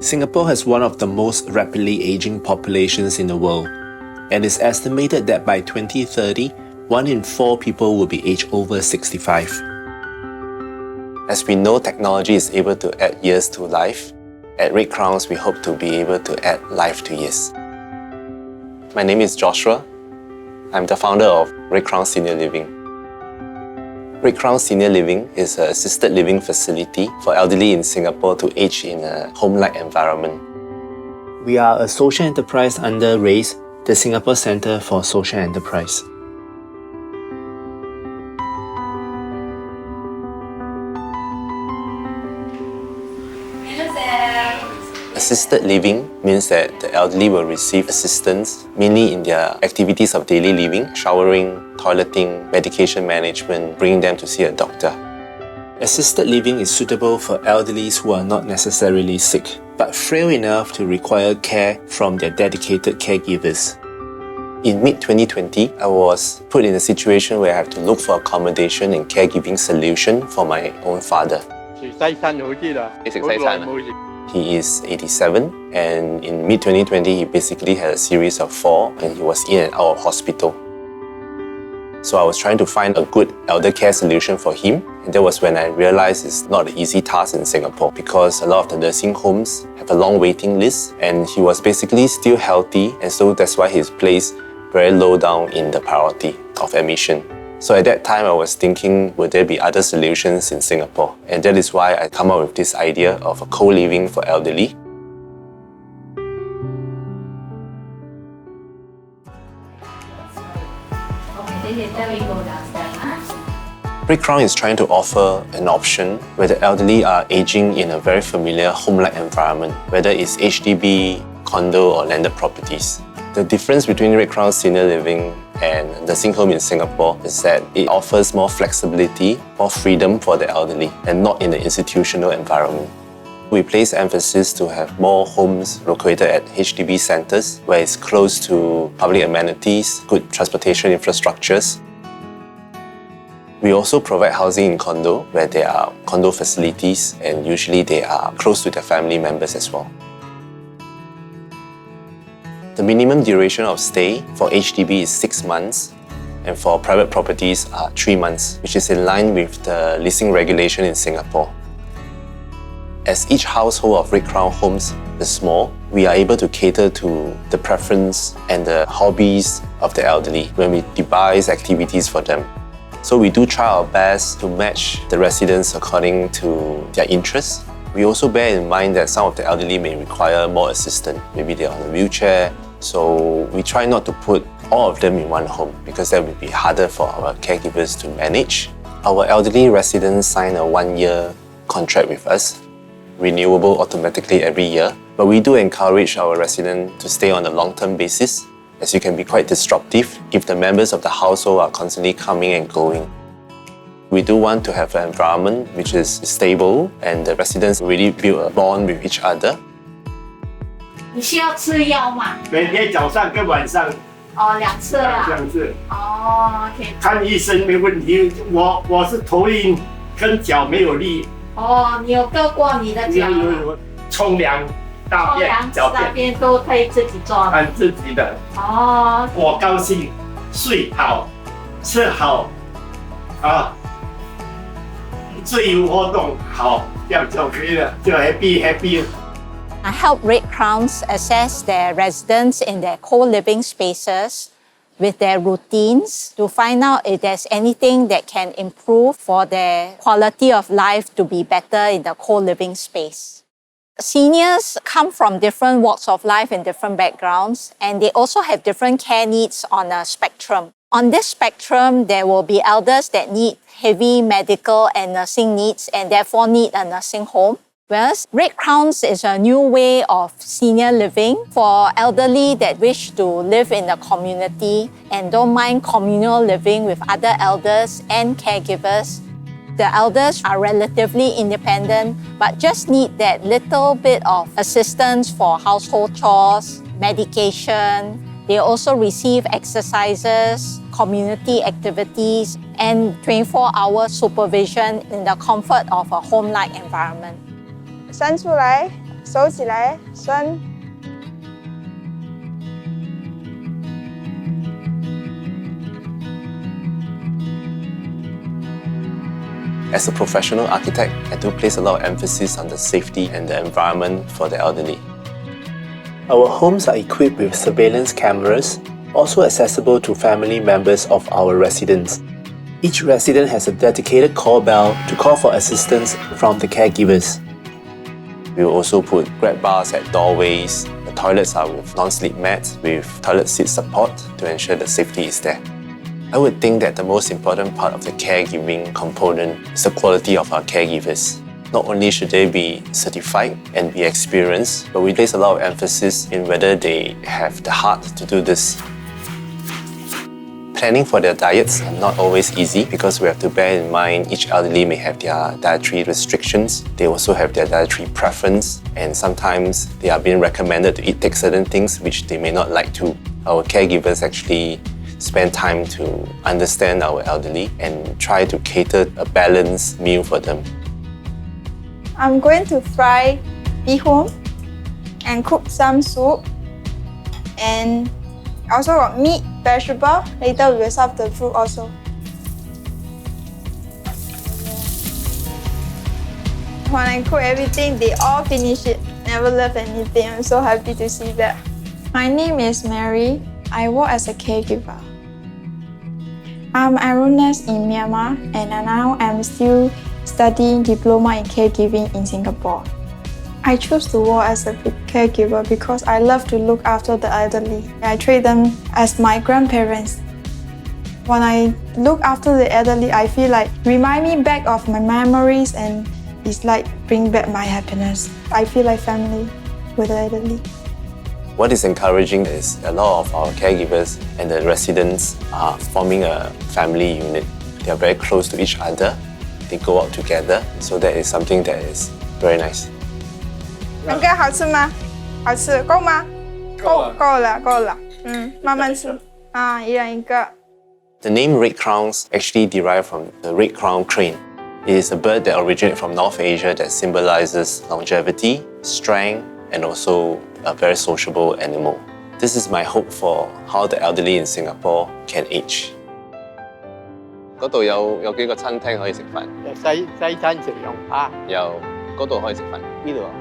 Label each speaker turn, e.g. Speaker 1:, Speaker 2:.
Speaker 1: Singapore has one of the most rapidly aging populations in the world, and it's estimated that by 2030, 1 in 4 people will be aged over 65. As we know, technology is able to add years to life. At Red Crowns, we hope to be able to add life to years. My name is Joshua. I'm the founder of Red Crowns Senior Living. Red Crowns Senior Living is an assisted living facility for elderly in Singapore to age in a home-like environment. We are a social enterprise under RAISE, the Singapore Centre for Social Enterprise. Assisted living means that the elderly will receive assistance mainly in their activities of daily living, showering, toileting, medication management, bringing them to see a doctor. Assisted living is suitable for elderlies who are not necessarily sick, but frail enough to require care from their dedicated caregivers. In mid-2020, I was put in a situation where I have to look for accommodation and caregiving solution for my own father. He is 87, and in mid-2020, he basically had a series of fall and he was in and out of hospital. So I was trying to find a good elder care solution for him, and that was when I realized it's not an easy task in Singapore because a lot of the nursing homes have a long waiting list, and he was basically still healthy, and so that's why he's placed very low down in the priority of admission. So at that time, I was thinking, would there be other solutions in Singapore? And that is why I come up with this idea of a co-living for elderly. Red Crown is trying to offer an option where the elderly are aging in a very familiar home-like environment, whether it's HDB, condo or landed properties. The difference between Red Crown Senior Living and nursing home in Singapore is that it offers more flexibility, more freedom for the elderly, and not in the institutional environment. We place emphasis to have more homes located at HDB centres where it's close to public amenities, good transportation infrastructures. We also provide housing in condo where there are condo facilities, and usually they are close to their family members as well. The minimum duration of stay for HDB is 6 months, and for private properties are 3 months, which is in line with the leasing regulation in Singapore. As each household of Red Crown homes is small, we are able to cater to the preference and the hobbies of the elderly when we devise activities for them. So we do try our best to match the residents according to their interests. We also bear in mind that some of the elderly may require more assistance. Maybe they're on a wheelchair. So we try not to put all of them in one home because that would be harder for our caregivers to manage. Our elderly residents sign a 1-year contract with us, renewable automatically every year. But we do encourage our residents to stay on a long-term basis, as it can be quite disruptive if the members of the household are constantly coming and going. We do want to have an environment which is stable and the residents really build a bond with each other.
Speaker 2: 你需要吃药吗？
Speaker 3: 每天早上跟晚上。
Speaker 2: 哦，2次啊。
Speaker 3: 2次。
Speaker 2: 哦 ，OK。
Speaker 3: 看医生没问题，我是头晕跟脚没有力。
Speaker 2: 哦，你有割过你的脚吗？
Speaker 3: 有冲凉、大便、小便
Speaker 2: 都可以自己做。
Speaker 3: 按自己的。
Speaker 2: 哦。我
Speaker 3: 高兴，睡好，吃好，啊。 自由活动好，这样就可以了，就 happy。
Speaker 4: I help Red Crowns assess their residents in their co-living spaces with their routines to find out if there's anything that can improve for their quality of life to be better in the co-living space. Seniors come from different walks of life and different backgrounds, and they also have different care needs on a spectrum. On this spectrum, there will be elders that need heavy medical and nursing needs and therefore need a nursing home. Whereas Red Crowns is a new way of senior living for elderly that wish to live in the community and don't mind communal living with other elders and caregivers. The elders are relatively independent but just need that little bit of assistance for household chores, medication. They also receive exercises, community activities, and 24-hour supervision in the comfort of a home-like environment.
Speaker 5: 伸出来收起来，伸。
Speaker 1: As a professional architect, I do place a lot of emphasis on the safety and the environment for the elderly. Our homes are equipped with surveillance cameras, also accessible to family members of our residents. Each resident has a dedicated call bell to call for assistance from the caregivers. We will also put grab bars at doorways. The toilets are with non-slip mats with toilet seat support to ensure the safety is there. I would think that the most important part of the caregiving component is the quality of our caregivers. Not only should they be certified and be experienced, but we place a lot of emphasis in whether they have the heart to do this. Planning for their diets are not always easy because we have to bear in mind each elderly may have their dietary restrictions. They also have their dietary preference, and sometimes they are being recommended to take certain things which they may not like to. Our caregivers actually spend time to understand our elderly and try to cater a balanced meal for them.
Speaker 5: I'm going to fry bihun and cook some soup, and also got meat, vegetable. Later we will serve the fruit also. When I cook everything, they all finish it. Never left anything. I'm so happy to see that. My name is Mary. I work as a caregiver. I'm enrolled in Myanmar, and now I'm still studying diploma in caregiving in Singapore. I chose to work as a caregiver because I love to look after the elderly. I treat them as my grandparents. When I look after the elderly, I feel like remind me back of my memories, and it's like bring back my happiness. I feel like family with the elderly.
Speaker 1: What is encouraging is a lot of our caregivers and the residents are forming a family unit. They are very close to each other. They go out together, so that is something that is very nice.
Speaker 5: 那个好吃吗？好吃，够吗？够了，够了。慢慢吃。一人一个。
Speaker 1: The name red crowns actually derive from the red crown crane. It is a bird that originates from North Asia that symbolizes longevity, strength, and also a very sociable animal. This is my hope for how the elderly in Singapore can age. 嗰度有幾個餐廳可以食飯？
Speaker 3: 西餐食用啊。
Speaker 1: 有嗰度可以食飯。呢度啊？